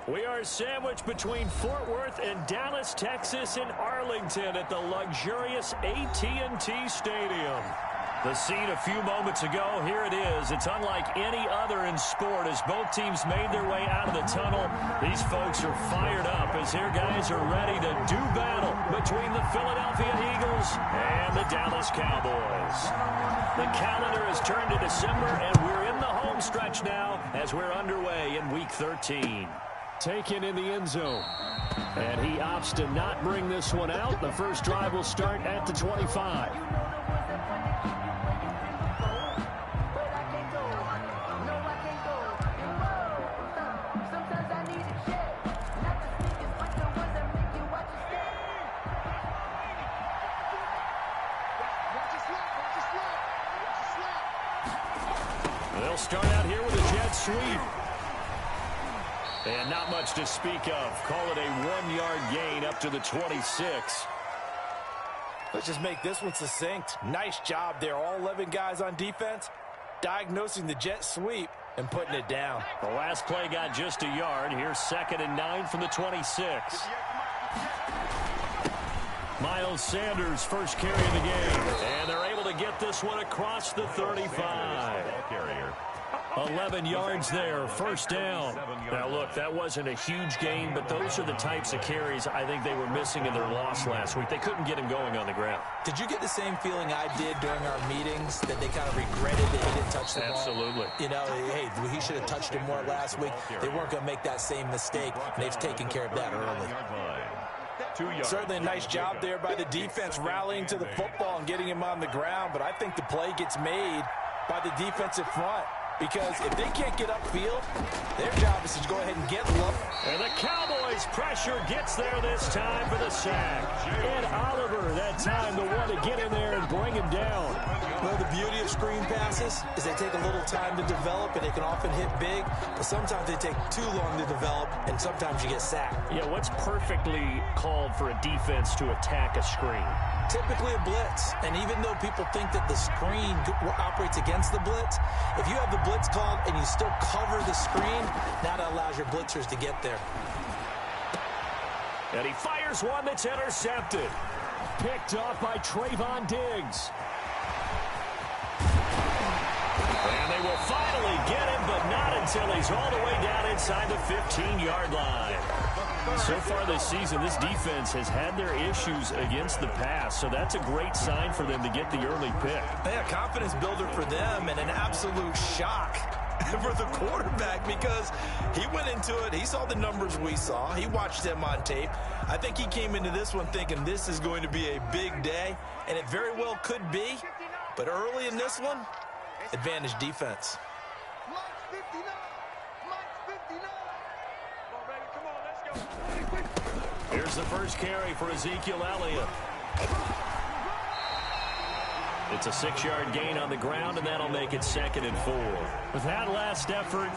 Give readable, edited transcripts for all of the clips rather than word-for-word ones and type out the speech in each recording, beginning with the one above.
We are sandwiched between Fort Worth and Dallas, Texas, and Arlington at the luxurious AT&T Stadium. The scene a few moments ago, here it is. It's unlike any other in sport as both teams made their way out of the tunnel. These folks are fired up as here guys are ready to do battle between the Philadelphia Eagles and the Dallas Cowboys. The calendar has turned to December, and we're in the home stretch now as we're underway in Week 13. Taken in the end zone. And he opts to not bring this one out. The first drive will start at the 25. They'll start out here with a jet sweep. And not much to speak of. Call it a 1-yard gain up to the 26. Let's just make this one succinct. Nice job there. All 11 guys on defense diagnosing the jet sweep and putting it down. The last play got just a yard. Here's 2nd and 9 from the 26. Miles Sanders, first carry of the game. And they're able to get this one across the 35. 11 yards there, first down. Now, look, that wasn't a huge gain, but those are the types of carries I think they were missing in their loss last week. They couldn't get him going on the ground. Did you get the same feeling I did during our meetings, that they kind of regretted that he didn't touch the ball? Absolutely. You know, hey, he should have touched him more last week. They weren't going to make that same mistake, and they've taken care of that early. Certainly a nice job there by the defense rallying to the football and getting him on the ground, but I think the play gets made by the defensive front. Because if they can't get upfield, their job is to go ahead and get low. And the Cowboys' pressure gets there this time for the sack. And Oliver, that time, the one to get in there and bring him down. Well, the beauty of screen passes is they take a little time to develop, and they can often hit big, but sometimes they take too long to develop, and sometimes you get sacked. Yeah, what's perfectly called for a defense to attack a screen? Typically a blitz, and even though people think that the screen operates against the blitz, if you have the blitz called and you still cover the screen, that allows your blitzers to get there. And he fires one that's intercepted. Picked off by Trayvon Diggs. And they will finally get him, but not until he's all the way down inside the 15-yard line. So far this season, this defense has had their issues against the pass, so that's a great sign for them to get the early pick. Yeah, confidence builder for them and an absolute shock for the quarterback because he went into it. He saw the numbers we saw. He watched them on tape. I think he came into this one thinking this is going to be a big day, and it very well could be. But early in this one, advantage defense. Here's the first carry for Ezekiel Elliott. It's a 6-yard gain on the ground, and that'll make it 2nd and 4. With that last effort,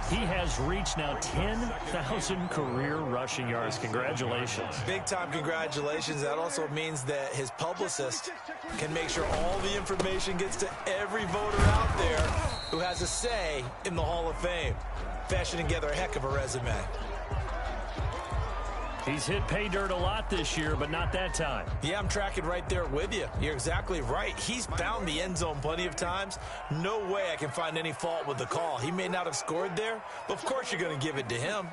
he has reached now 10,000 career rushing yards. Congratulations. Big-time congratulations. That also means that his publicist can make sure all the information gets to every voter out there who has a say in the Hall of Fame. Fashioning together a heck of a resume. He's hit pay dirt a lot this year, but not that time. Yeah, I'm tracking right there with you. You're exactly right. He's found the end zone plenty of times. No way I can find any fault with the call. He may not have scored there, but of course you're going to give it to him.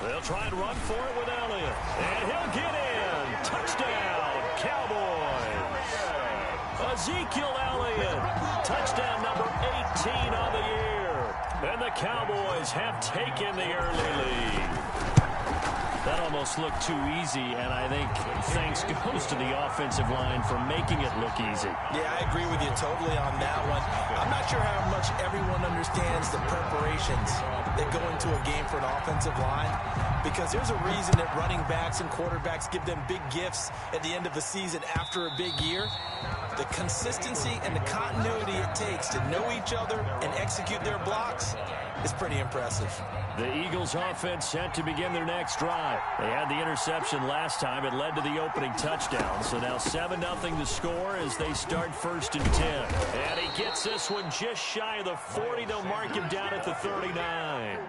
They'll try and run for it with Elliott. And he'll get in. Touchdown, Cowboys. Ezekiel Elliott. Touchdown number 18 on the year. And the Cowboys have taken the early lead. That almost looked too easy, and I think thanks goes to the offensive line for making it look easy. Yeah, I agree with you totally on that one. I'm not sure how much everyone understands the preparations that go into a game for an offensive line, because there's a reason that running backs and quarterbacks give them big gifts at the end of the season after a big year. The consistency and the continuity it takes to know each other and execute their blocks is pretty impressive. The Eagles offense set to begin their next drive. They had the interception last time. It led to the opening touchdown. So now 7-0 to score as they start 1st and 10. And he gets this one just shy of the 40. They'll mark him down at the 39.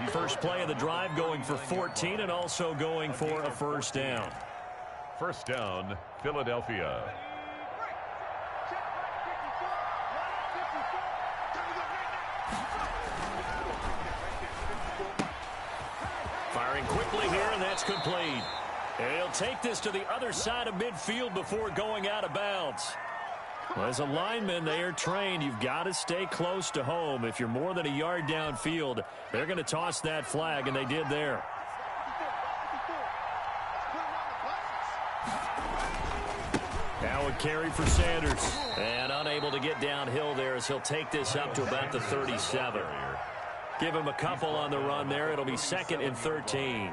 First play of the drive going for 14 and also going for a first down. First down, Philadelphia. Firing quickly here, and that's complete. And he'll take this to the other side of midfield before going out of bounds. Well, as a lineman, they are trained. You've got to stay close to home. If you're more than a yard downfield, they're going to toss that flag, and they did there. Now a carry for Sanders. And unable to get downhill there as he'll take this up to about the 37. Give him a couple on the run there. It'll be 2nd and 13.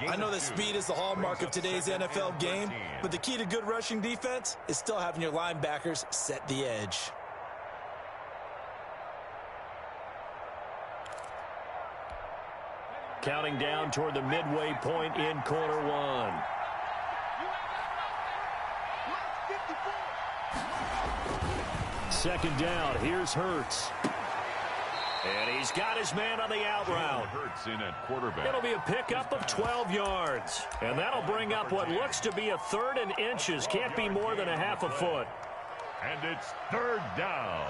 I know that speed is the hallmark of today's NFL game, but the key to good rushing defense is still having your linebackers set the edge. Counting down toward the midway point in quarter one. Second down. Here's Hurts. And he's got his man on the out route. Hurts in at quarterback. It'll be a pickup of 12 yards. And that'll bring up what looks to be a 3rd and inches. Can't be more than a half a foot. And it's 3rd down.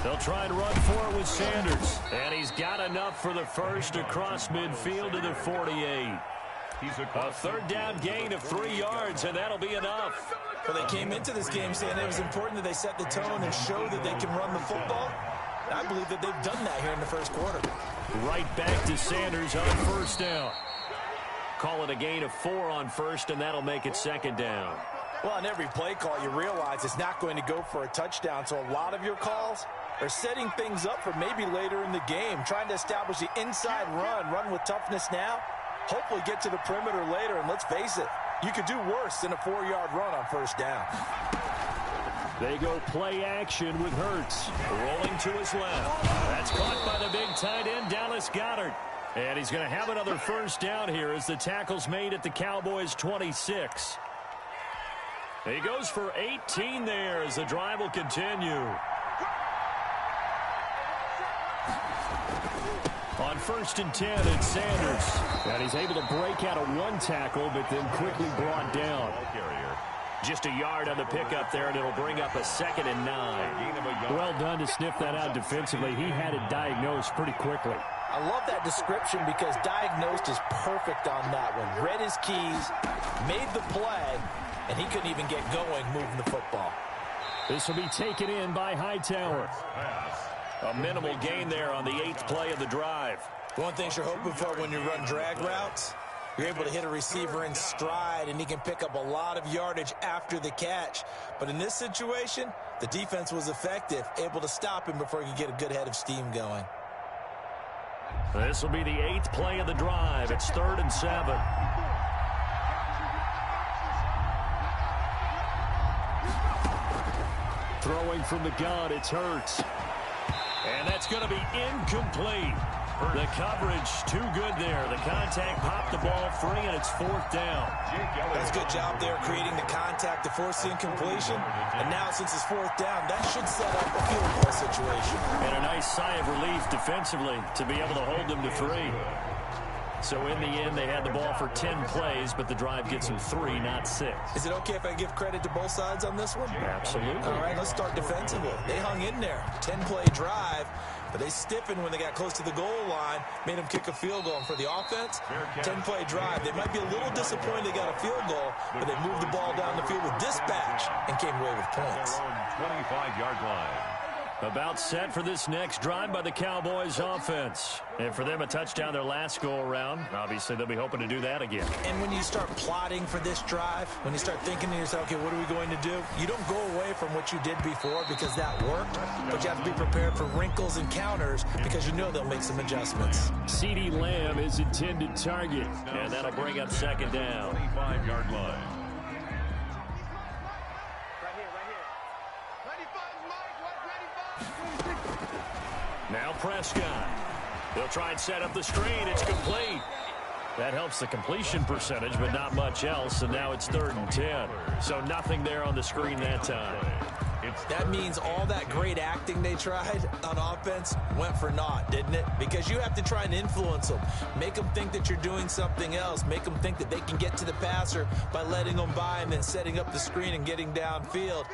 They'll try and run for it with Sanders. And he's got enough for the first across midfield to the 48. A 3rd down gain of 3 yards, and that'll be enough. Well, they came into this game saying it was important that they set the tone and show that they can run the football. And I believe that they've done that here in the first quarter. Right back to Sanders on first down. Call it a gain of 4 on first, and that'll make it 2nd down. Well, on every play call, you realize it's not going to go for a touchdown, so a lot of your calls are setting things up for maybe later in the game, trying to establish the inside run with toughness now, hopefully get to the perimeter later, and let's face it, you could do worse than a 4-yard run on first down. They go play action with Hurts. Rolling to his left. That's caught by the big tight end, Dallas Goedert. And he's going to have another first down here as the tackle's made at the Cowboys' 26. He goes for 18 there as the drive will continue. On 1st and 10, it's Sanders. And he's able to break out of one tackle, but then quickly brought down. Just a yard on the pickup there, and it'll bring up a 2nd and 9. Well done to sniff that out defensively. He had it diagnosed pretty quickly. I love that description because diagnosed is perfect on that one. Read his keys, made the play, and he couldn't even get going moving the football. This will be taken in by Hightower. A minimal gain there on the 8th play of the drive. One thing you're hoping for when you run drag routes, you're able to hit a receiver in stride, and he can pick up a lot of yardage after the catch. But in this situation, the defense was effective, able to stop him before he could get a good head of steam going. This will be the 8th play of the drive. It's 3rd and 7. Throwing from the gun, it's Hurts. And that's going to be incomplete. The coverage too good there. The contact popped the ball free, and it's 4th down. That's a good job there creating the contact to force the incompletion. And now since it's 4th down, that should set up a field goal situation. And a nice sigh of relief defensively to be able to hold them to 3. So in the end, they had the ball for 10 plays, but the drive gets them 3, not 6. Is it okay if I give credit to both sides on this one? Absolutely. All right, let's start defensively. They hung in there. 10-play drive, but they stiffened when they got close to the goal line, made them kick a field goal. And for the offense, 10-play drive. They might be a little disappointed they got a field goal, but they moved the ball down the field with dispatch and came away with points. 25-yard line. About set for this next drive by the Cowboys offense. And for them, a touchdown their last go-around. Obviously, they'll be hoping to do that again. And when you start plotting for this drive, when you start thinking to yourself, okay, what are we going to do? You don't go away from what you did before because that worked, but you have to be prepared for wrinkles and counters because you know they'll make some adjustments. CeeDee Lamb is intended target, and that'll bring up second down. 25-yard line. Now Prescott. They'll try and set up the screen. It's complete. That helps the completion percentage, but not much else. And now it's 3rd and 10. So nothing there on the screen that time. That means all that great acting they tried on offense went for naught, didn't it? Because you have to try and influence them. Make them think that you're doing something else. Make them think that they can get to the passer by letting them by and then setting up the screen and getting downfield.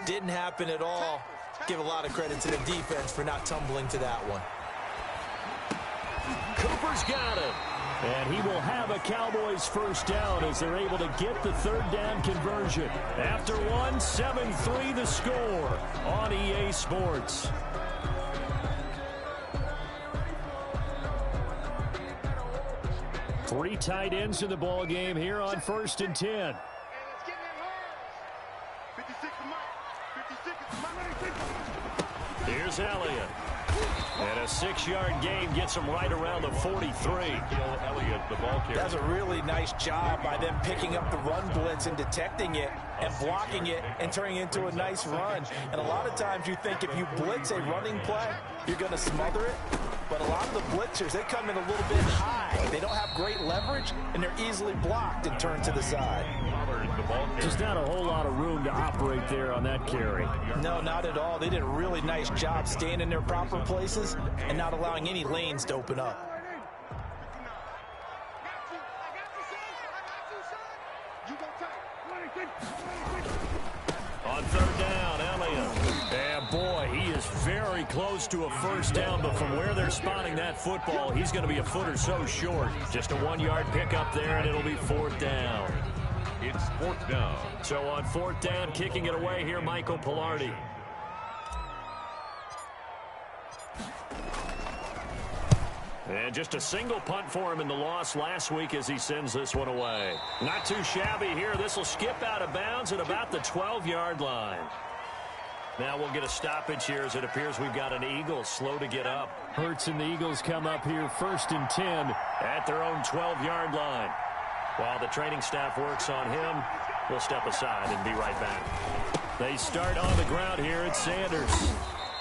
Didn't happen at all. Give a lot of credit to the defense for not tumbling to that one. Cooper's got it. And he will have a Cowboys first down as they're able to get the 3rd down conversion. After one, 7-3 the score on EA Sports. Three tight ends in the ball game here on 1st and 10. Here's Elliott. And a 6-yard gain gets him right around the 43. Elliott, the ball carrier. That's a really nice job by them picking up the run blitz and detecting it and blocking it and turning it into a nice run. And a lot of times you think if you blitz a running play, you're going to smother it. But a lot of the blitzers, they come in a little bit high. They don't have great leverage, and they're easily blocked and turned to the side. Just not a whole lot of room to operate there on that carry. No, not at all. They did a really nice job staying in their proper places and not allowing any lanes to open up. On 3rd down, Elliott. And boy, he is very close to a first down, but from where they're spotting that football, he's going to be a foot or so short. Just a 1-yard pickup there, and it'll be 4th down. It's 4th down. So on 4th down, kicking it away here, Michael Pilardi. And just a single punt for him in the loss last week as he sends this one away. Not too shabby here. This will skip out of bounds at about the 12-yard line. Now we'll get a stoppage here as it appears we've got an Eagle slow to get up. Hurts and the Eagles come up here 1st and 10 at their own 12-yard line. While the training staff works on him, we'll step aside and be right back. They start on the ground here at Sanders.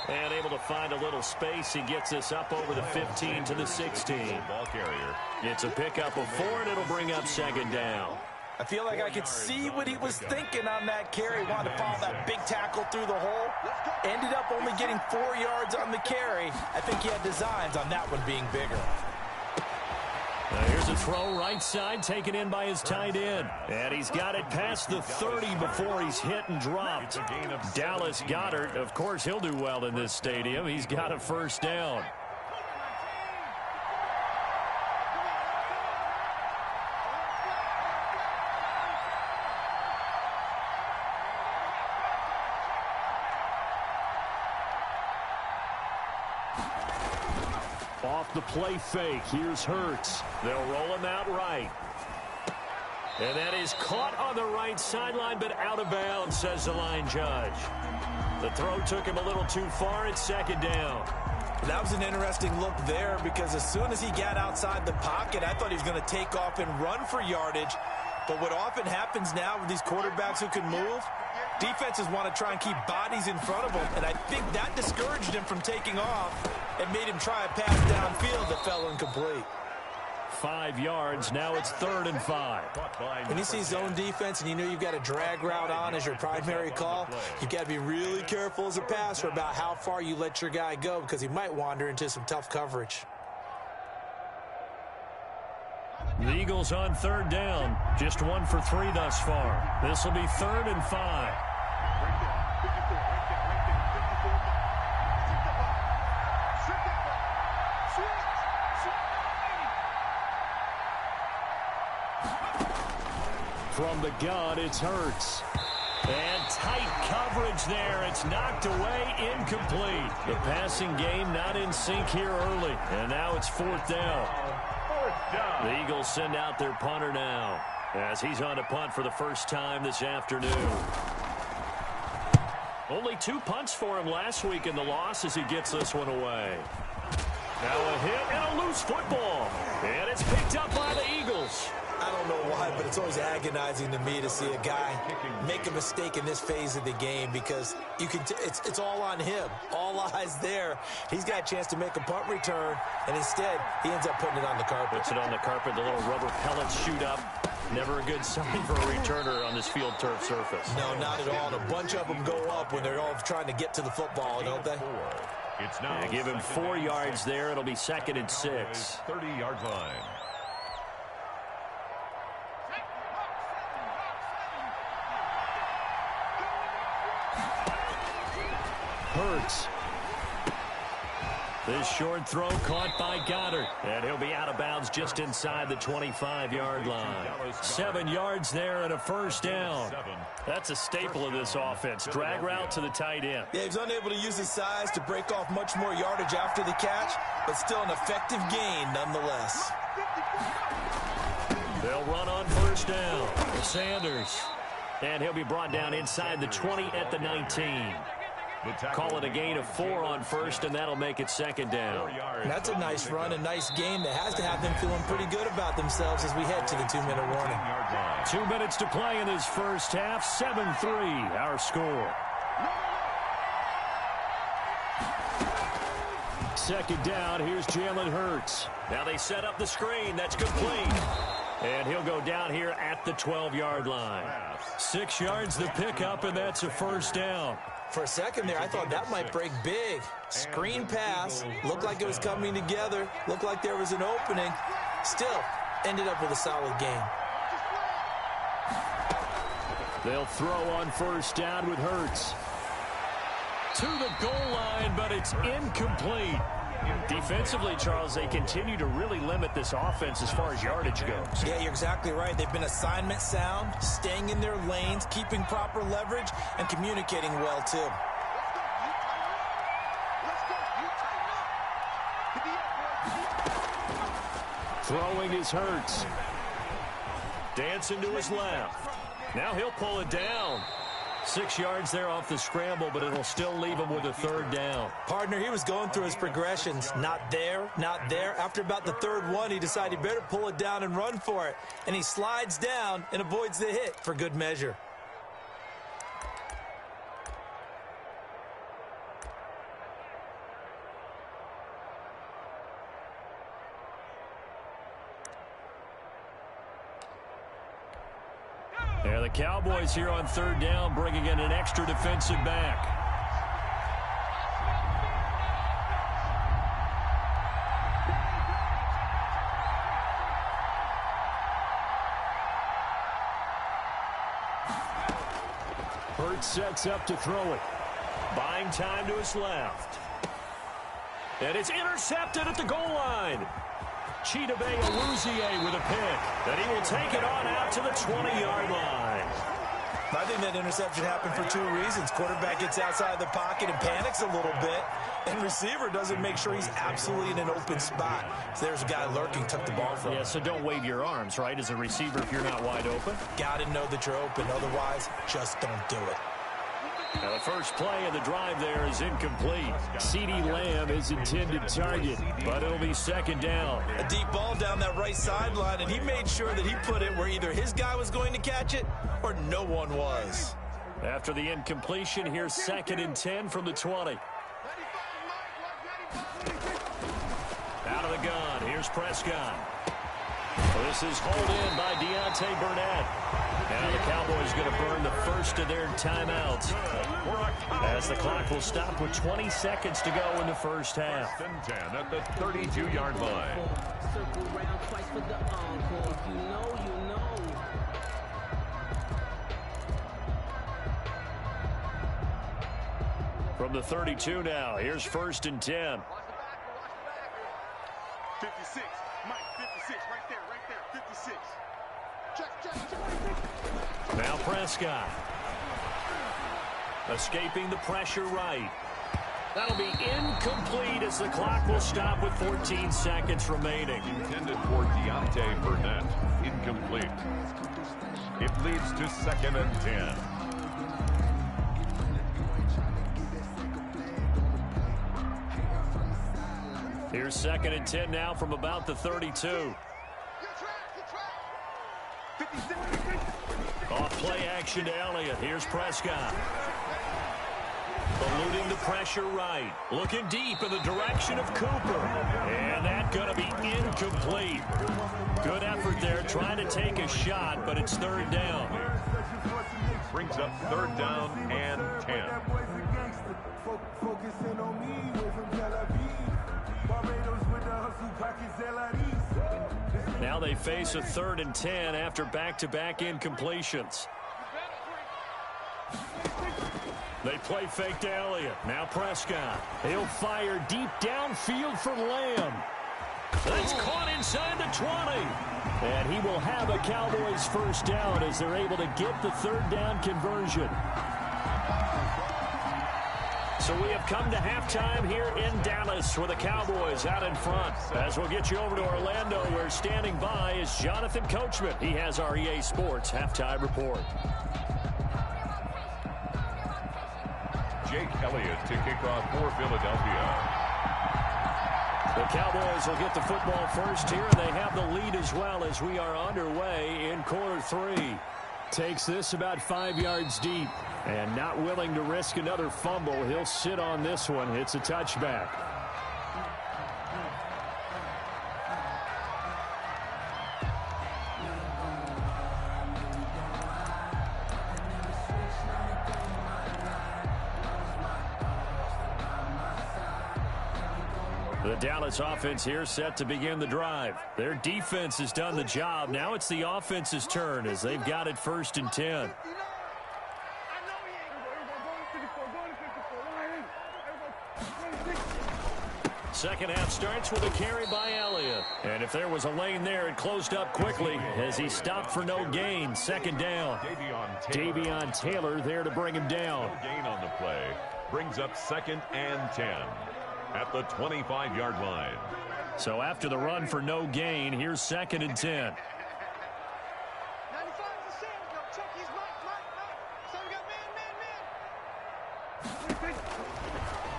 And able to find a little space. He gets this up over the 15 to the 16. Ball carrier. It's a pickup of 4, and it'll bring up 2nd down. I feel like I could see what he was thinking on that carry. Wanted to follow that big tackle through the hole. Ended up only getting 4 yards on the carry. I think he had designs on that one being bigger. Here's a throw right side taken in by his tight end. And he's got it past the 30 before he's hit and dropped. Dallas Goedert, of course, he'll do well in this stadium. He's got a first down. Off the play fake, here's Hurts. They'll roll him out right. And that is caught on the right sideline, but out of bounds, says the line judge. The throw took him a little too far. It's 2nd down. That was an interesting look there because as soon as he got outside the pocket, I thought he was going to take off and run for yardage. But what often happens now with these quarterbacks who can move, defenses want to try and keep bodies in front of them, and I think that discouraged him from taking off and made him try a pass downfield that fell incomplete. 5 yards. Now it's 3rd and 5. When you see zone defense and you know you've got a drag route on as your primary call, you've got to be really careful as a passer about how far you let your guy go because he might wander into some tough coverage. The Eagles on 3rd down. Just 1 for 3 thus far. This will be 3rd and 5. From the gun, it's Hurts. And tight coverage there. It's knocked away, incomplete. The passing game not in sync here early. And now it's fourth down. The Eagles send out their punter now, as he's on to punt for the first time this afternoon. Only 2 punts for him last week in the loss as he gets this one away. Now a hit and a loose football. And it's picked up by the Eagles. I don't know why, but it's always agonizing to me to see a guy make a mistake in this phase of the game because you can it's all on him. All eyes there. He's got a chance to make a punt return, and instead he ends up putting it on the carpet. Puts it on the carpet. The little rubber pellets shoot up. Never a good sign for a returner on this field turf surface. No, not at all. And a bunch of them go up when they're all trying to get to the football, don't they? It's now yeah, give him 4 yards there. It'll be 2nd and 6. 30-yard line. Hurts. This short throw caught by Goddard. And he'll be out of bounds just inside the 25-yard line. 7 yards there and a first down. That's a staple of this offense. Drag route to the tight end. Yeah, he's unable to use his size to break off much more yardage after the catch, but still an effective gain nonetheless. They'll run on first down. Sanders. And he'll be brought down inside the 20 at the 19. Call it a gain of 4 on first, and that'll make it 2nd down. That's a nice run, a nice game that has to have them feeling pretty good about themselves as we head to the 2-minute warning. 2 minutes to play in this first half. 7-3, our score. 2nd down, here's Jalen Hurts. Now they set up the screen. That's complete. And he'll go down here at the 12-yard line. 6 yards the pickup, and that's a first down. For a second there, I thought that might break big. Screen pass. Looked like it was coming together. Looked like there was an opening. Still, ended up with a solid game. They'll throw on first down with Hurts. To the goal line, but it's incomplete. Defensively, Charles, they continue to really limit this offense as far as yardage goes. Yeah, you're exactly right. They've been assignment sound, staying in their lanes, keeping proper leverage, and communicating well, too. Throwing is Hurts. Dancing to his left. Now he'll pull it down. 6 yards there off the scramble, but it'll still leave him with a 3rd down. Partner, he was going through his progressions. Not there, not there. After about the 3rd one, he decided he better pull it down and run for it. And he slides down and avoids the hit for good measure. Yeah, the Cowboys here on 3rd down, bringing in an extra defensive back. Hurts sets up to throw it. Buying time to his left. And it's intercepted at the goal line. Chidobe Awuzie with a pick. And he will take it on out to the 20-yard line. I think that interception happened for 2 reasons. Quarterback gets outside the pocket and panics a little bit. And receiver doesn't make sure he's absolutely in an open spot. So there's a guy lurking, took the ball from him. Yeah, so don't wave your arms, right, as a receiver if you're not wide open. Got to know that you're open. Otherwise, just don't do it. Now the first play of the drive there is incomplete. CeeDee Lamb is intended target, but it'll be 2nd down. A deep ball down that right sideline, and he made sure that he put it where either his guy was going to catch it or no one was. After the incompletion, here's 2nd and 10 from the 20. Out of the gun, here's Prescott. This is hauled in by Deontay Burnett. Now the Cowboys going to burn the first of their timeouts, as the clock will stop with 20 seconds to go in the first half. 10 at the 32-yard line. Circle round twice for the encore. If you know, you know. From the 32 now, here's 1st and 10. 56, Mike, 56, right there, 56. Check. Now Prescott. Escaping the pressure right. That'll be incomplete as the clock will stop with 14 seconds remaining. Intended for Deontay Burnett. Incomplete. It leads to 2nd and 10. Here's 2nd and 10 now from about the 32. Off play action to Elliott. Here's Prescott. Eluding the pressure right. Looking deep in the direction of Cooper. And that's going to be incomplete. Good effort there trying to take a shot, but it's 3rd down. Brings up 3rd down and 10. Now they face a 3rd and 10 after back-to-back incompletions. They play fake to Elliott. Now Prescott. He'll fire deep downfield for Lamb. That's caught inside the 20. And he will have a Cowboys 1st down as they're able to get the 3rd down conversion. So we have come to halftime here in Dallas with the Cowboys out in front. As we'll get you over to Orlando, where standing by is Jonathan Coachman. He has our EA Sports halftime report. Jake Elliott to kick off for Philadelphia. The Cowboys will get the football first here, and they have the lead as well as we are underway in quarter 3. Takes this about 5 yards deep, and not willing to risk another fumble. He'll sit on this one. It's a touchback. The Dallas offense here set to begin the drive. Their defense has done the job. Now it's the offense's turn as they've got it 1st and 10. Second half starts with a carry by Elliott. And if there was a lane there, it closed up quickly as he stopped for no gain. 2nd down. Davion Taylor there to bring him down. No gain on the play. Brings up 2nd and 10. At the 25-yard line. So after the run for no gain, here's 2nd and 10.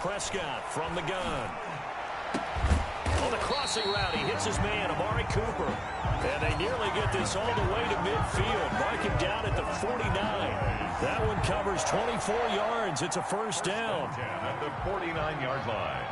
Prescott from the gun. On the crossing route, he hits his man, Amari Cooper. And they nearly get this all the way to midfield. Mark him down at the 49. That one covers 24 yards. It's a 1st down. 10 at the 49-yard line.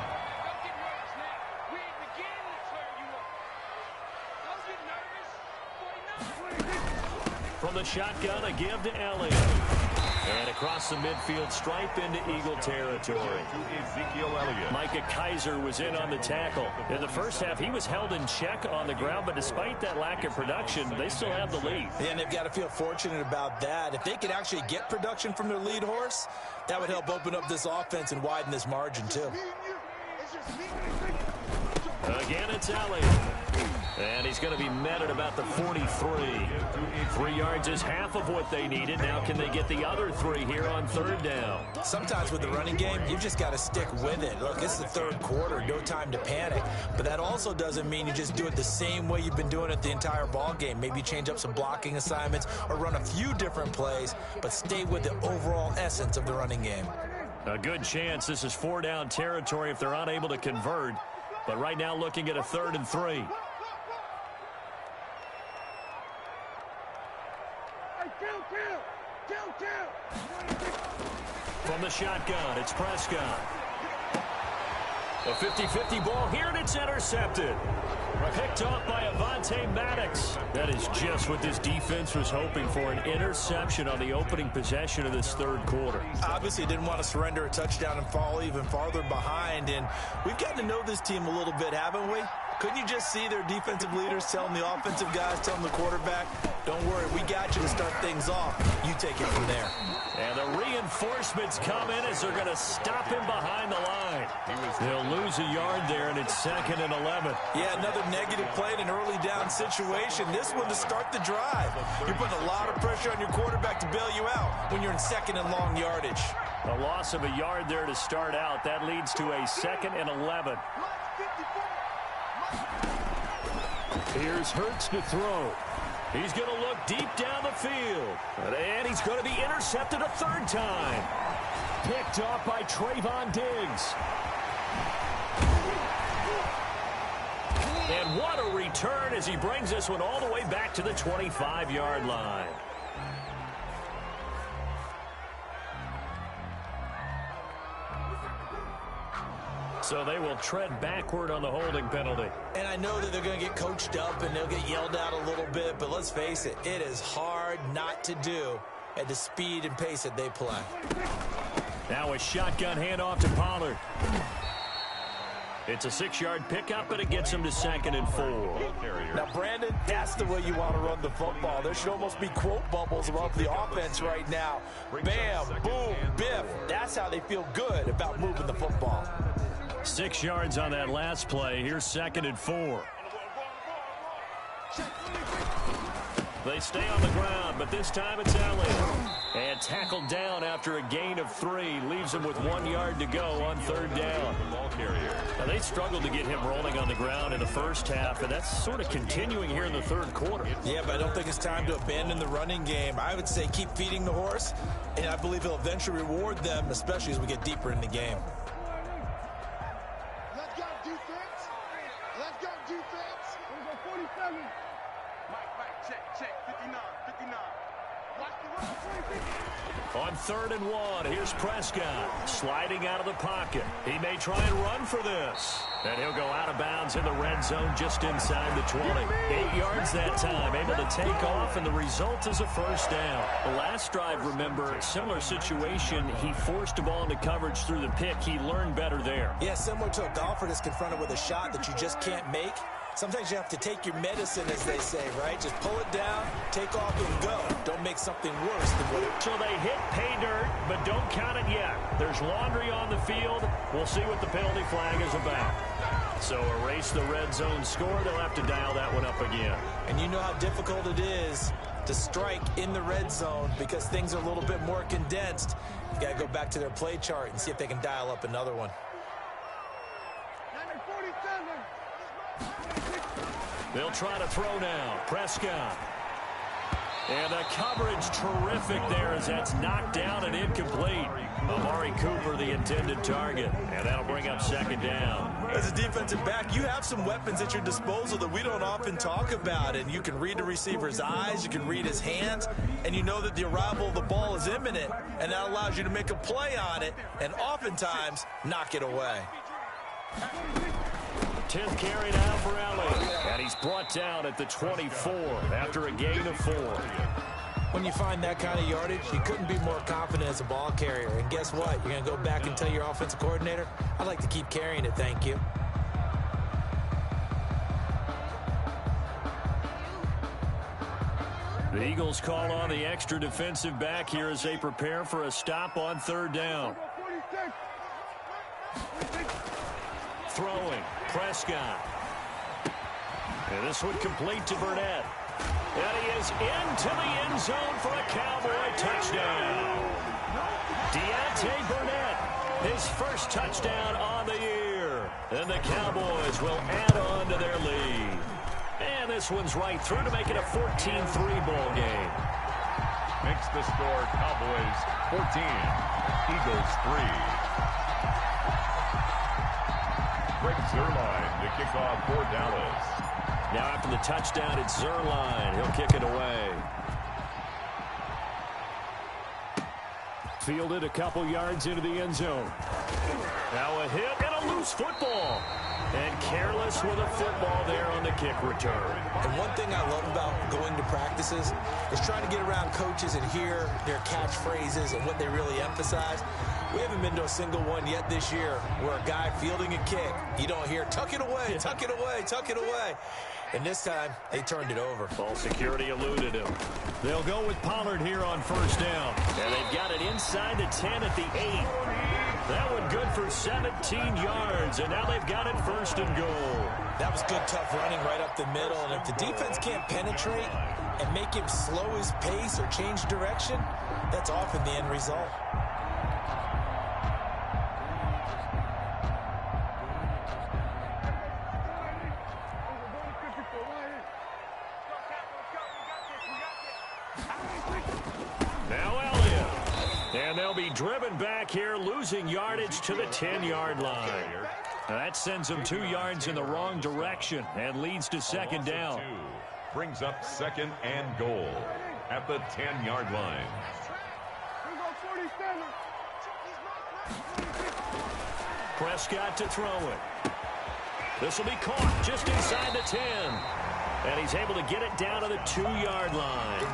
From the shotgun, a give to Elliott. And across the midfield stripe into Eagle territory. To Ezekiel Elliott. Micah Kaiser was in on the tackle. In the first half, he was held in check on the ground, but despite that lack of production, they still have the lead. And they've got to feel fortunate about that. If they could actually get production from their lead horse, that would help open up this offense and widen this margin, too. Again, it's Elliott. And he's going to be met at about the 43. 3 yards is half of what they needed. Now can they get the other 3 here on 3rd down? Sometimes with the running game, you've just got to stick with it. Look, it's the 3rd quarter, no time to panic. But that also doesn't mean you just do it the same way you've been doing it the entire ball game. Maybe change up some blocking assignments or run a few different plays, but stay with the overall essence of the running game. A good chance this is 4-down territory if they're unable to convert. But right now looking at a 3rd and 3. From the shotgun, it's Prescott. A 50-50 ball here, and it's intercepted. Picked off by Avonte Maddox. That is just what this defense was hoping for, an interception on the opening possession of this 3rd quarter. Obviously didn't want to surrender a touchdown and fall even farther behind, and we've gotten to know this team a little bit, haven't we? Couldn't you just see their defensive leaders telling the offensive guys, telling the quarterback, don't worry, we got you to start things off. You take it from there. And the reinforcements come in as they're going to stop him behind the line. They'll lose a yard there, and it's 2nd and 11. Yeah, another negative play in an early down situation. This one to start the drive. You're putting a lot of pressure on your quarterback to bail you out when you're in 2nd and long yardage. A loss of a yard there to start out. That leads to a 2nd and 11. Here's Hurts to throw. He's going to look deep down the field. And he's going to be intercepted a 3rd time. Picked off by Trayvon Diggs. And what a return as he brings this one all the way back to the 25-yard line. So they will tread backward on the holding penalty. And I know that they're going to get coached up and they'll get yelled at a little bit, but let's face it, it is hard not to do at the speed and pace that they play. Now a shotgun handoff to Pollard. It's a 6-yard pickup, but it gets him to 2nd and 4. Now, Brandon, that's the way you want to run the football. There should almost be quote bubbles above the offense right now. Bam, boom, biff. That's how they feel good about moving the football. 6 yards on that last play. Here's 2nd and 4. They stay on the ground, but this time it's Elliott. And tackled down after a gain of 3. Leaves him with 1 yard to go on 3rd down. Now, they struggled to get him rolling on the ground in the first half, and that's sort of continuing here in the 3rd quarter. Yeah, but I don't think it's time to abandon the running game. I would say keep feeding the horse, and I believe he'll eventually reward them, especially as we get deeper in the game. Let's go defense. Let's go defense. We're going 47. Mike, check. 59. Watch the run. On 3rd and 1, here's Prescott sliding out of the pocket. He may try and run for this. And he'll go out of bounds in the red zone just inside the 20. 8 yards that time, able to take off, and the result is a 1st down. The last drive, remember, similar situation. He forced a ball into coverage through the pick. He learned better there. Yeah, similar to a golfer that's confronted with a shot that you just can't make. Sometimes you have to take your medicine, as they say, right? Just pull it down, take off, and go. Don't make something worse than what it... So they hit pay dirt, but don't count it yet. There's laundry on the field. We'll see what the penalty flag is about. So erase the red zone score. They'll have to dial that one up again. And you know how difficult it is to strike in the red zone because things are a little bit more condensed. You got to go back to their play chart and see if they can dial up another one. They'll try to throw now. Prescott. And the coverage terrific there as that's knocked down and incomplete. Amari Cooper, the intended target. And that'll bring up 2nd down. As a defensive back, you have some weapons at your disposal that we don't often talk about. And you can read the receiver's eyes, you can read his hands, and you know that the arrival of the ball is imminent. And that allows you to make a play on it and oftentimes knock it away. 10th carry now for Elliott. And he's brought down at the 24 after a gain of 4. When you find that kind of yardage, you couldn't be more confident as a ball carrier. And guess what? You're going to go back and tell your offensive coordinator, I'd like to keep carrying it, thank you. The Eagles call on the extra defensive back here as they prepare for a stop on 3rd down. Throwing, Prescott. And this one complete to Burnett. And he is into the end zone for a Cowboy touchdown. Deontay Burnett, his first touchdown on the year. And the Cowboys will add on to their lead. And this one's right through to make it a 14-3 ball game. Makes the score Cowboys 14, Eagles 3. Greg Zuerlein to kick off for Dallas. Now after the touchdown, it's Zuerlein. He'll kick it away. Fielded a couple yards into the end zone. Now a hit and a loose football. And careless with a football there on the kick return. And one thing I love about going to practices is trying to get around coaches and hear their catchphrases and what they really emphasize. We haven't been to a single one yet this year where a guy fielding a kick, you don't hear, tuck it away, tuck it away, tuck it away. And this time, they turned it over. Ball security eluded him. They'll go with Pollard here on first down. And they've got it inside the 10 at the 8. That one good for 17 yards, and now they've got it first and goal. That was good, tough running right up the middle. And if the defense can't penetrate and make him slow his pace or change direction, that's often the end result. Now Elliott. And they'll be driven back here, losing yardage to the 10-yard line. Now that sends them 2 yards in the wrong direction and leads to second down. Brings up second and goal at the 10-yard line. Prescott to throw it. This will be caught just inside the 10. And he's able to get it down to the 2-yard line.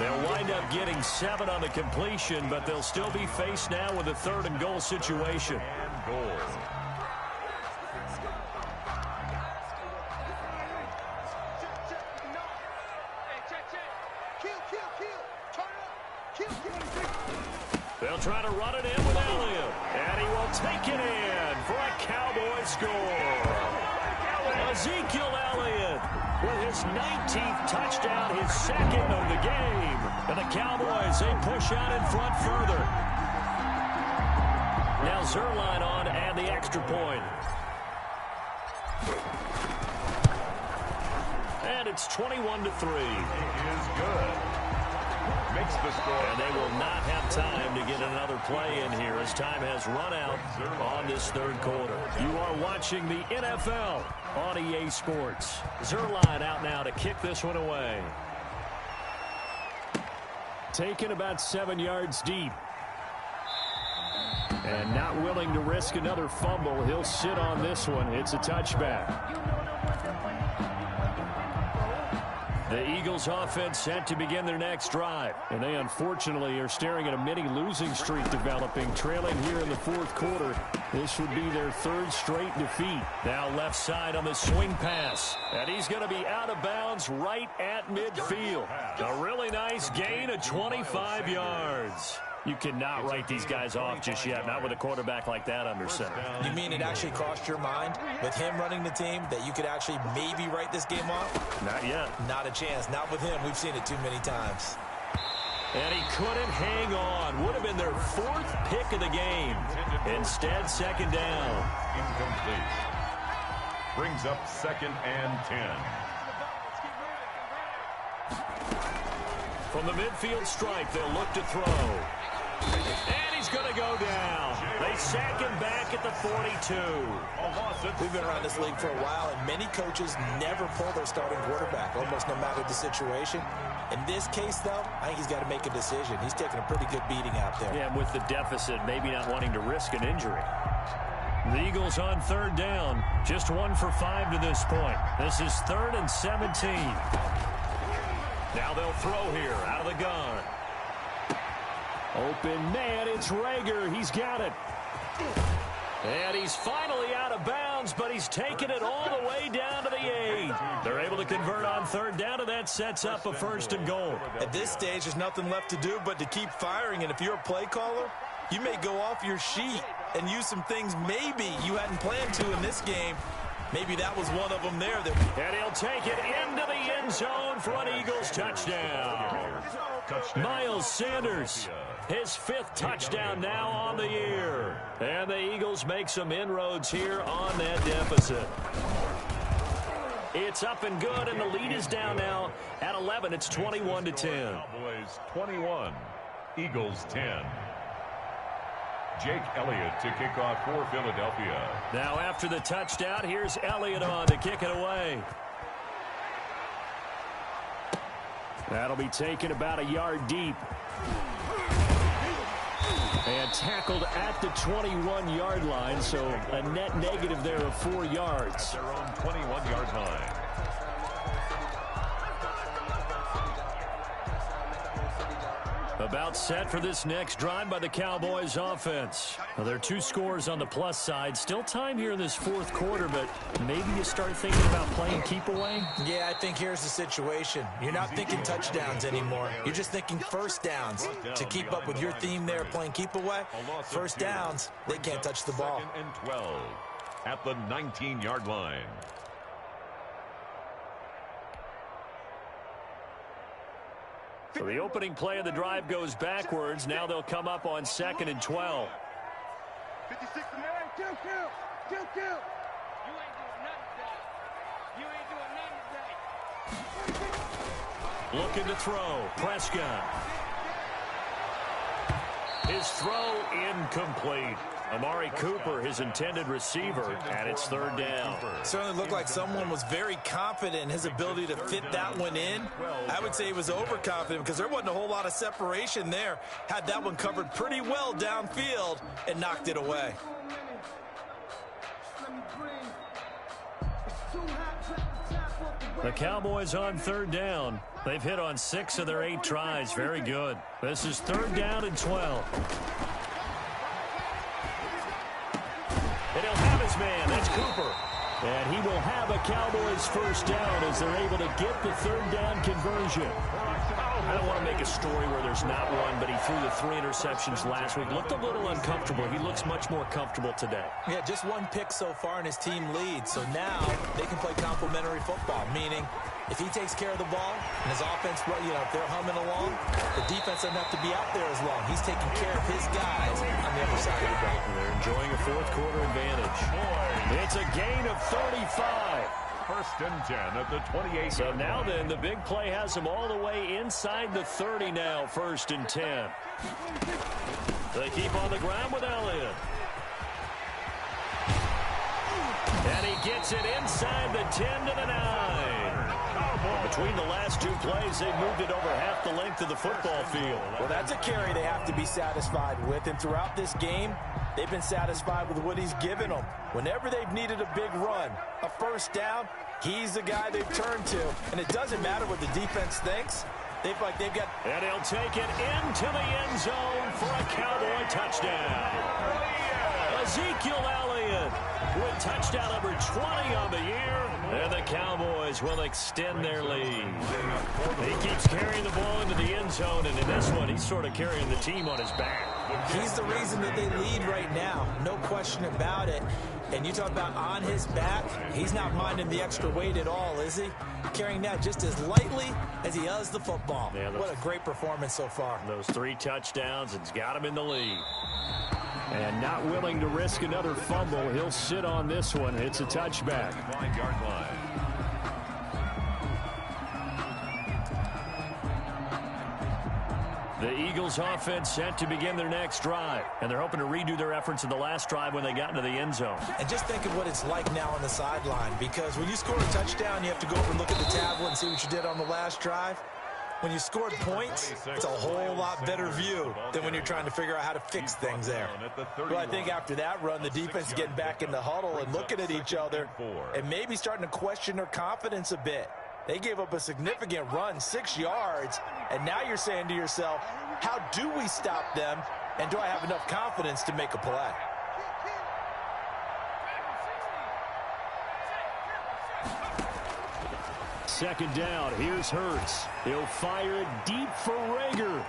They'll wind up getting 7 on the completion, but they'll still be faced now with a 3rd and goal situation. And goal. They'll try to run it in with Elliott. And he will take it in for a Cowboys score. Ezekiel Elliott with his 19th touchdown, his 2nd of the game. And the Cowboys, they push out in front further. Now Zerline on and the extra point. And it's 21-3. He is good. Makes the score. And they will not have time to get another play in here as time has run out on this 3rd quarter. You are watching the NFL on EA Sports. Zerline out now to kick this one away. Taken about 7 yards deep. And not willing to risk another fumble. He'll sit on this one. It's a touchback. The Eagles offense set to begin their next drive. And they unfortunately are staring at a mini losing streak developing, trailing here in the 4th quarter. This would be their 3rd straight defeat. Now left side on the swing pass. And he's going to be out of bounds right at midfield. A really nice gain of 25 yards. You cannot write these guys off just yet, not with a quarterback like that under center. You mean it actually crossed your mind with him running the team that you could actually maybe write this game off? Not yet. Not a chance. Not with him. We've seen it too many times. And he couldn't hang on. Would have been their 4th pick of the game. Instead, second down. Incomplete. Brings up 2nd and 10. From the midfield stripe, they'll look to throw. And he's going to go down. They sack him back at the 42. We've been around this league for a while, and many coaches never pull their starting quarterback, almost no matter the situation. In this case, though, I think he's got to make a decision. He's taking a pretty good beating out there. Yeah, with the deficit, maybe not wanting to risk an injury. The Eagles on 3rd down. Just 1 for 5 to this point. This is 3rd and 17. Now they'll throw here out of the gun. Open man, it's Rager. He's got it. And he's finally out of bounds, but he's taken it all the way down to the 8. They're able to convert on 3rd down, and that sets up a 1st and goal. At this stage, there's nothing left to do but to keep firing. And if you're a play caller, you may go off your sheet and use some things maybe you hadn't planned to in this game. Maybe that was one of them there. And he'll take it into the end zone for an Eagles touchdown. Miles Sanders, his 5th touchdown now on the year. And the Eagles make some inroads here on that deficit. It's up and good, and the lead is down now at 11. It's 21-10. Cowboys 21, Eagles 10. Jake Elliott to kick off for Philadelphia. Now after the touchdown, here's Elliott on to kick it away. That'll be taken about a yard deep. And tackled at the 21-yard line, so a net negative there of 4 yards. Their own 21-yard line. About set for this next drive by the Cowboys offense. Well, there are 2 scores on the plus side. Still time here in this fourth quarter, but maybe you start thinking about playing keep away? Yeah, I think here's the situation. You're not thinking touchdowns anymore. You're just thinking first downs. To keep up with your theme there, playing keep away, first downs, they can't touch the ball. 2nd and 12 at the 19-yard line. So the opening play of the drive goes backwards. Now they'll come up on 2nd and 12. 56 to 9. Kill. You ain't doing nothing today. Looking to throw. Prescott. His throw incomplete. Amari Cooper, his intended receiver, and it's 3rd down. Certainly looked like someone was very confident in his ability to fit that one in. I would say he was overconfident because there wasn't a whole lot of separation there. Had that one covered pretty well downfield and knocked it away. The Cowboys on 3rd down. They've hit on 6 of their 8 tries. Very good. This is 3rd down and 12. And he'll have his man. That's Cooper. And he will have a Cowboys first down as they're able to get the 3rd down conversion. I don't want to make a story where there's not one, but he threw the 3 interceptions last week. Looked a little uncomfortable. He looks much more comfortable today. Yeah, just 1 pick so far and his team leads. So now they can play complementary football, meaning if he takes care of the ball and his offense, if they're humming along, the defense doesn't have to be out there as long. He's taking care of his guys on the other side of the ball. They're enjoying a fourth quarter advantage. It's a gain of 35. 1st and 10 at the 28. So now then, the big play has him all the way inside the 30 now, 1st and 10. They keep on the ground with Elliott. And he gets it inside the 10 to the 9. Between the last 2 plays, they've moved it over half the length of the football field. Well, that's a carry they have to be satisfied with. And throughout this game, they've been satisfied with what he's given them. Whenever they've needed a big run, a first down, he's the guy they've turned to. And it doesn't matter what the defense thinks. They've got... And he'll take it into the end zone for a Cowboy touchdown. Ezekiel Elliott with touchdown number 20 on the year. And the Cowboys will extend their lead. He keeps carrying the ball into the end zone, and in this one, he's sort of carrying the team on his back. He's the reason that they lead right now. No question about it. And you talk about on his back, he's not minding the extra weight at all, is he? Carrying that just as lightly as he does the football. Yeah, what a great performance so far. Those 3 touchdowns, it's got him in the lead. And not willing to risk another fumble, he'll sit on this one. It's a touchback. 5-yard line. The Eagles offense set to begin their next drive, and they're hoping to redo their efforts in the last drive when they got into the end zone. And just think of what it's like now on the sideline, because when you score a touchdown, you have to go over and look at the tablet and see what you did on the last drive. When you scored points, it's a whole lot better view than when you're trying to figure out how to fix things there. Well, I think after that run, the defense is getting back in the huddle and looking at each other and maybe starting to question their confidence a bit. They gave up a significant run, 6 yards, and now you're saying to yourself, how do we stop them, and do I have enough confidence to make a play? Second down, here's Hurts. He'll fire it deep for Rager.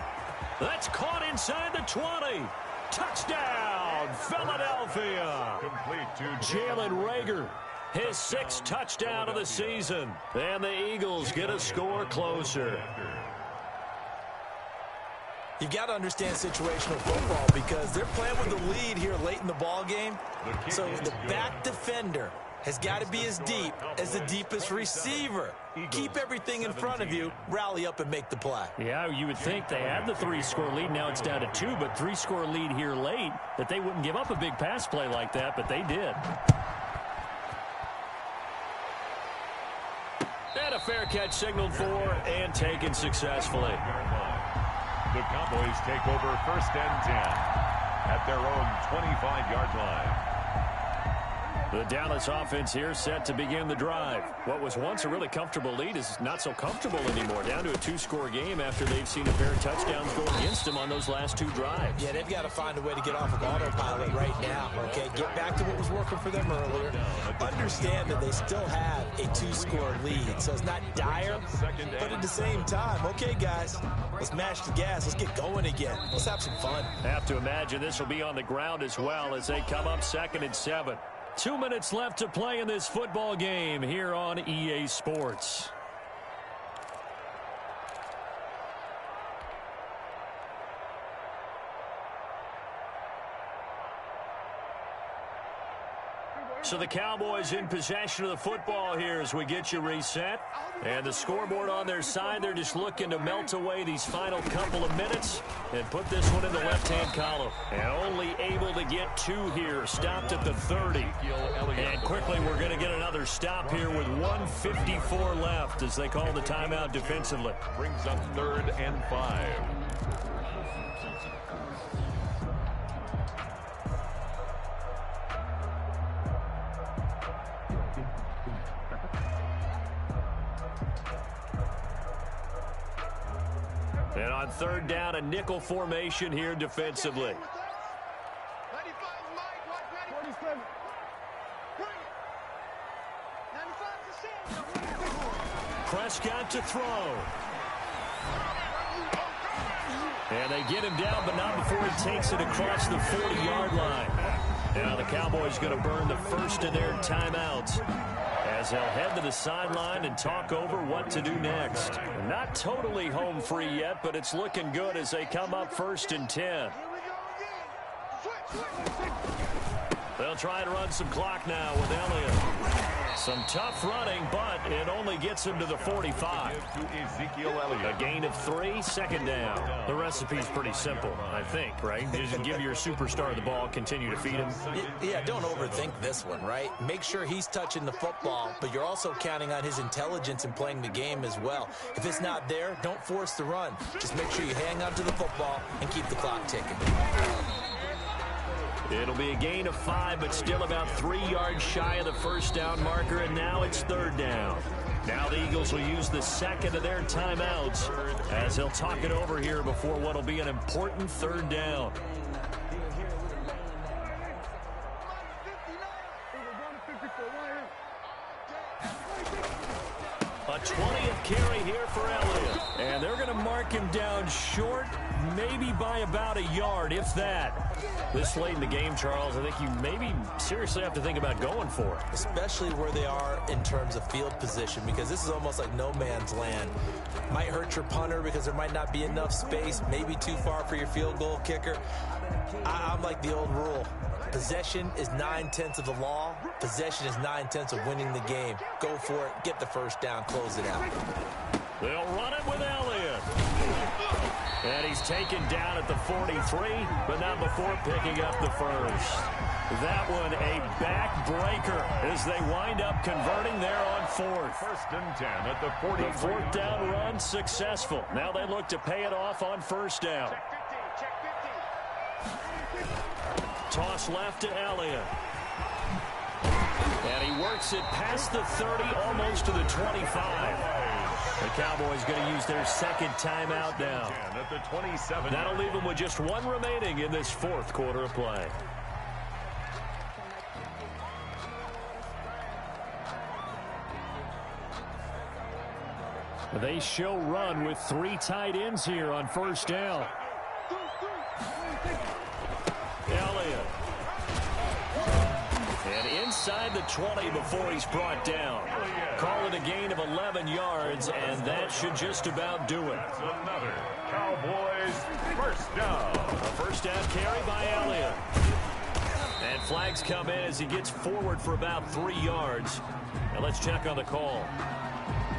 That's caught inside the 20. Touchdown, Philadelphia. Complete to Jalen Rager, his 6th touchdown of the season. And the Eagles get a score closer. You've got to understand situational football because they're playing with the lead here late in the ball game. So the back defender has got to be as deep as the deepest receiver. Keep everything in front of you, rally up and make the play. Yeah, you would think they had the 3-score lead. Now it's down to 2, but 3-score lead here late, that they wouldn't give up a big pass play like that, but they did. And a fair catch signaled for and taken successfully. The Cowboys take over 1st and 10 at their own 25-yard line. The Dallas offense here set to begin the drive. What was once a really comfortable lead is not so comfortable anymore. Down to a 2-score game after they've seen a pair of touchdowns go against them on those last 2 drives. Yeah, they've got to find a way to get off of autopilot right now, okay? Get back to what was working for them earlier. Understand that they still have a 2-score lead, so it's not dire, but at the same time, okay, guys, let's mash the gas. Let's get going again. Let's have some fun. Have to imagine this will be on the ground as well as they come up 2nd and 7. 2 minutes left to play in this football game here on EA Sports. So the Cowboys in possession of the football here as we get you reset. And the scoreboard on their side, they're just looking to melt away these final couple of minutes and put this one in the left-hand column. And only able to get 2 here, stopped at the 30. And quickly we're going to get another stop here with 1:54 left as they call the timeout defensively. Brings up 3rd and 5. And on 3rd down, a nickel formation here defensively. 95, Mike, watch 97. Bring it. 95%. Prescott to throw. And they get him down, but not before he takes it across the 40-yard line. Now the Cowboys going to burn the first of their timeouts as they'll head to the sideline and talk over what to do next. Not totally home free yet, but it's looking good as they come up 1st and 10. Here we go again. Switch. They'll try to run some clock now with Elliott. Some tough running, but it only gets him to the 45. To Ezekiel Elliott. A gain of 3, 2nd down. The recipe's pretty simple, I think, right? Just give your superstar the ball, continue to feed him. Yeah, don't overthink this one, right? Make sure he's touching the football, but you're also counting on his intelligence in playing the game as well. If it's not there, don't force the run. Just make sure you hang on to the football and keep the clock ticking. It'll be a gain of 5, but still about 3 yards shy of the 1st down marker, and now it's 3rd down. Now the Eagles will use the 2nd of their timeouts as they'll talk it over here before what will be an important 3rd down. A 20th carry here for Elliott. And they're going to mark him down short, maybe by about a yard, if that. This late in the game, Charles, I think you maybe seriously have to think about going for it. Especially where they are in terms of field position, because this is almost like no man's land. Might hurt your punter because there might not be enough space, maybe too far for your field goal kicker. I'm like the old rule. Possession is 9/10 of the law. Possession is 9/10 of winning the game. Go for it. Get the 1st down. Close it out. They'll run it with Elliott. And he's taken down at the 43, but not before picking up the 1st. That one a backbreaker as they wind up converting there on 4th. 1st and 10 at the 40. The 4th down run successful. Now they look to pay it off on 1st down. Check 50. Toss left to Elliott. And he works it past the 30, almost to the 25. The Cowboys going to use their 2nd timeout now. At the 27. That'll leave them with just 1 remaining in this 4th quarter of play. They show run with 3 tight ends here on 1st down. Elliott. And inside the 20 before he's brought down. Call it a gain of 11 yards, and that should just about do it. Another Cowboys 1st down. A 1st down carry by Elliott. And flags come in as he gets forward for about 3 yards. Now let's check on the call.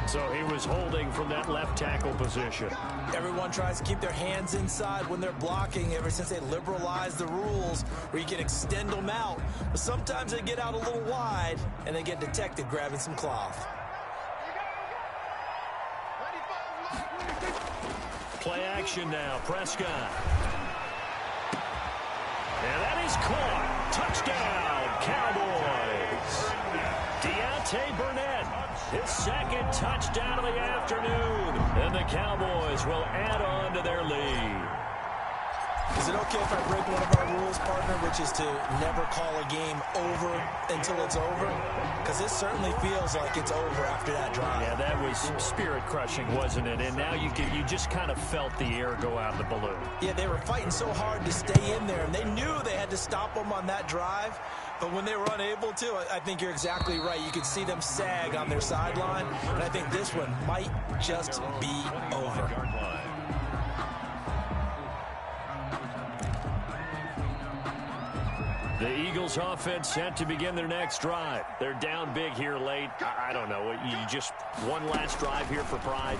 So he was holding from that left tackle position. Everyone tries to keep their hands inside when they're blocking ever since they liberalized the rules where you can extend them out. But sometimes they get out a little wide and they get detected grabbing some cloth. Play action now. Prescott. And that is caught. Touchdown, Cowboys. Deontay Burnett, his second touchdown of the afternoon. And the Cowboys will add on to their lead. Is it okay if I break one of our rules, partner, which is to never call a game over until it's over? Because this certainly feels like it's over after that drive. Yeah, that was spirit-crushing, wasn't it? And now you just kind of felt the air go out of the balloon. Yeah, they were fighting so hard to stay in there, and they knew they had to stop them on that drive. But when they were unable to, I think you're exactly right. You could see them sag on their sideline, and I think this one might just be over. The Eagles offense set to begin their next drive. They're down big here late. I don't know. You just one last drive here for pride.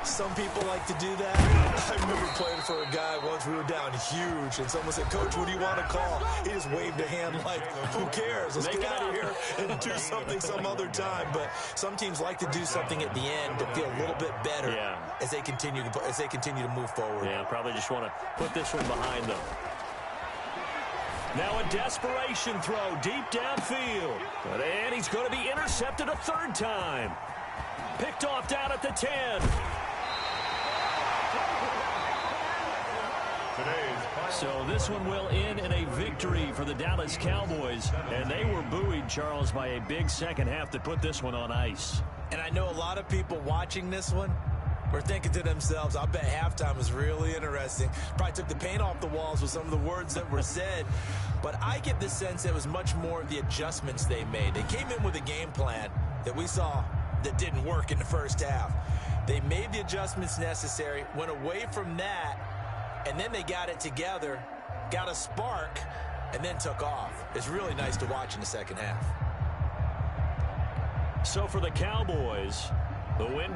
Some people like to do that. I remember playing for a guy once. We were down huge, and someone said, "Coach, what do you want to call?" He just waved a hand like, "Who cares? Let's get out of here and do something some other time." But some teams like to do something at the end to feel a little bit better as they continue to move forward. Yeah, probably just want to put this one behind them. Now a desperation throw deep downfield. And he's going to be intercepted a third time. Picked off down at the 10. So this one will end in a victory for the Dallas Cowboys. And they were buoyed, Charles, by a big second half that put this one on ice. And I know a lot of people watching this one were thinking to themselves, I bet halftime was really interesting. Probably took the paint off the walls with some of the words that were said. But I get the sense it was much more of the adjustments they made. They came in with a game plan that we saw that didn't work in the first half. They made the adjustments necessary, went away from that, and then they got it together, got a spark, and then took off. It's really nice to watch in the second half. So for the Cowboys, the win.